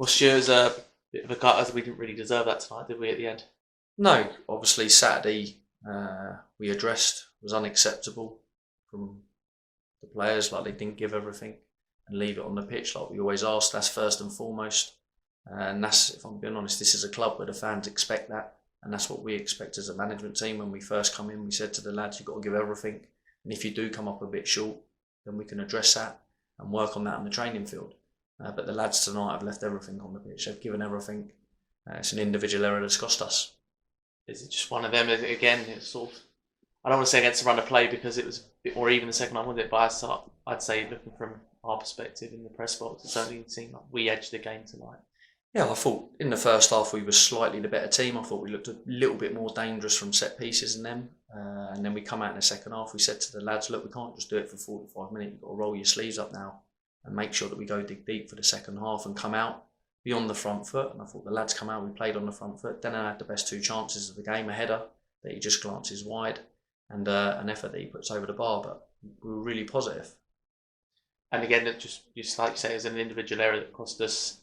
Well, Stuart's a bit of a gut, as we didn't really deserve that tonight, did we, at the end? No, obviously Saturday we addressed was unacceptable from the players, like they didn't give everything and leave it on the pitch like we always ask. That's first and foremost. And that's, if I'm being honest, this is a club where the fans expect that. And that's what we expect as a management team. When we first come in, we said to the lads, you've got to give everything. And if you do come up a bit short, then we can address that and work on that on the training field. But the lads tonight have left everything on the pitch. They've given everything. It's an individual error that's cost us. Is it just one of them? Again, it's sort of, I don't want to say against the run of play because it was a bit more even the second half, wasn't it? But I'd say looking from our perspective in the press box, it certainly seemed like we edged the game tonight. Yeah, I thought in the first half we were slightly the better team. I thought we looked a little bit more dangerous from set pieces than them. And then we come out in the second half, we said to the lads, look, we can't just do it for 45 minutes. You've got to roll your sleeves up now and make sure that we go dig deep for the second half and come out beyond the front foot. And I thought the lads come out, we played on the front foot. Then I had the best two chances of the game, a header that he just glances wide and an effort that he puts over the bar. But we were really positive. And again, it just like you say, it was an individual error that cost us.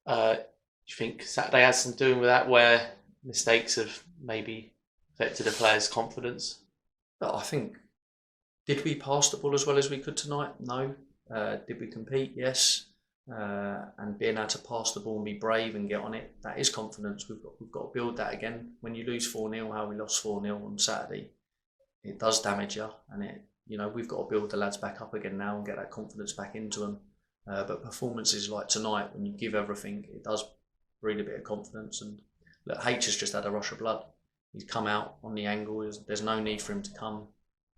Do you think Saturday has some doing with that, where mistakes have maybe affected the players' confidence? But I think, did we pass the ball as well as we could tonight? No. Did we compete? Yes. And being able to pass the ball and be brave and get on it, that is confidence. We've got to build that again. When you lose 4-0, how we lost 4-0 on Saturday, it does damage you, and we've got to build the lads back up again now and get that confidence back into them. But performances like tonight, when you give everything, it does breed a bit of confidence. And look, H has just had a rush of blood. He's come out on the angle. There's no need for him to come,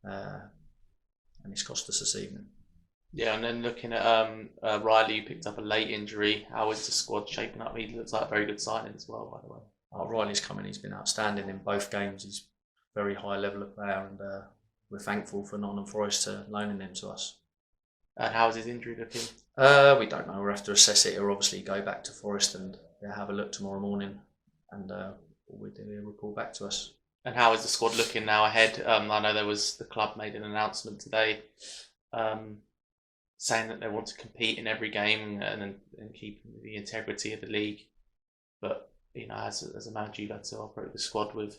and it's cost us this evening. Yeah, and then looking at Riley, who picked up a late injury. How is the squad shaping up? He looks like a very good signing as well, by the way. Riley's come in. He's been outstanding in both games. He's a very high level of player, and we're thankful for Nottingham Forest loaning him to us. And how is his injury looking? We don't know. We'll have to assess it. He'll obviously go back to Forest and have a look tomorrow morning, and we'll do a report back to us. And how is the squad looking now ahead? I know the club made an announcement today saying that they want to compete in every game and keep the integrity of the league. But as a manager, you've had to operate the squad with,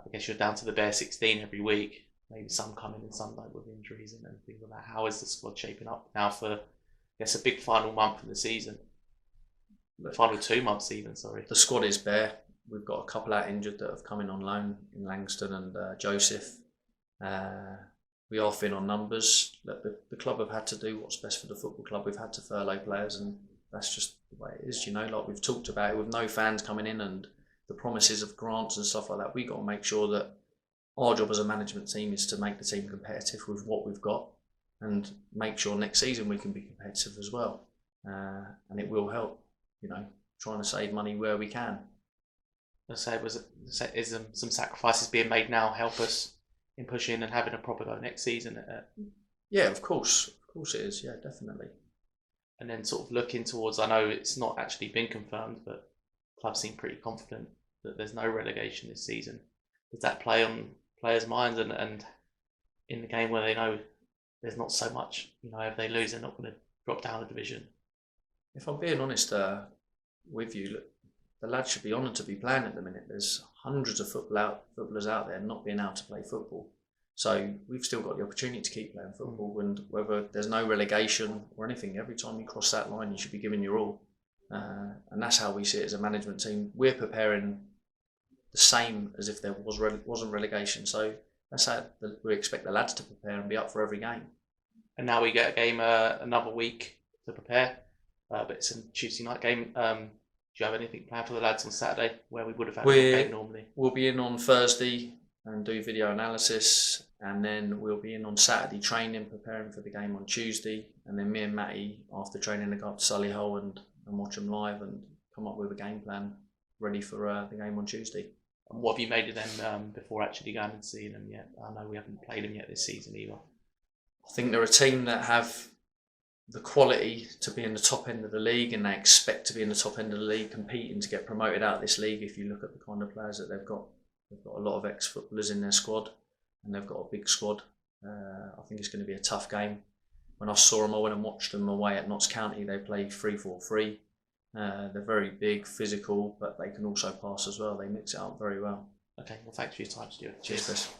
I guess you're down to the bare 16 every week. Maybe some come in and some don't with injuries and things like that. How is the squad shaping up now for, I guess, a big final month of the season? The final 2 months even, sorry. The squad is bare. We've got a couple out injured that have come in on loan in Langston and Joseph. We are thin on numbers. The club have had to do what's best for the football club. We've had to furlough players, and that's just the way it is. Like we've talked about it, with no fans coming in and the promises of grants and stuff like that, we've got to make sure that our job as a management team is to make the team competitive with what we've got and make sure next season we can be competitive as well. And it will help, trying to save money where we can. Is some sacrifices being made now help us in pushing and having a proper go next season? Yeah, of course it is. Yeah, definitely. And then sort of looking towards, I know it's not actually been confirmed, but clubs seem pretty confident that there's no relegation this season. Does that play on players' minds and in the game where they know there's not so much, if they lose, they're not going to drop down a division? If I'm being honest with you, look, the lads should be honoured to be playing at the minute. There's hundreds of footballers out there not being able to play football. So we've still got the opportunity to keep playing football, and whether there's no relegation or anything, every time you cross that line, you should be giving your all. And that's how we see it as a management team. We're preparing the same as if there wasn't relegation. So that's how we expect the lads to prepare and be up for every game. And now we get a game another week to prepare, but it's a Tuesday night game. Do you have anything planned for the lads on Saturday where we would have had a game normally? We'll be in on Thursday and do video analysis, and then we'll be in on Saturday training, preparing for the game on Tuesday, and then me and Matty after training to go up to Solihull and watch them live and come up with a game plan ready for the game on Tuesday. And what have you made of them before actually going and seeing them yet? I know we haven't played them yet this season either. I think they're a team that have the quality to be in the top end of the league, and they expect to be in the top end of the league, competing to get promoted out of this league. If you look at the kind of players that they've got a lot of ex-footballers in their squad, and they've got a big squad. I think it's going to be a tough game. When I saw them, I went and watched them away at Notts County. They play 3-4-3. They're very big, physical, but they can also pass as well. They mix it up very well. Okay, well, thanks for your time, Stuart. Cheers, Chris.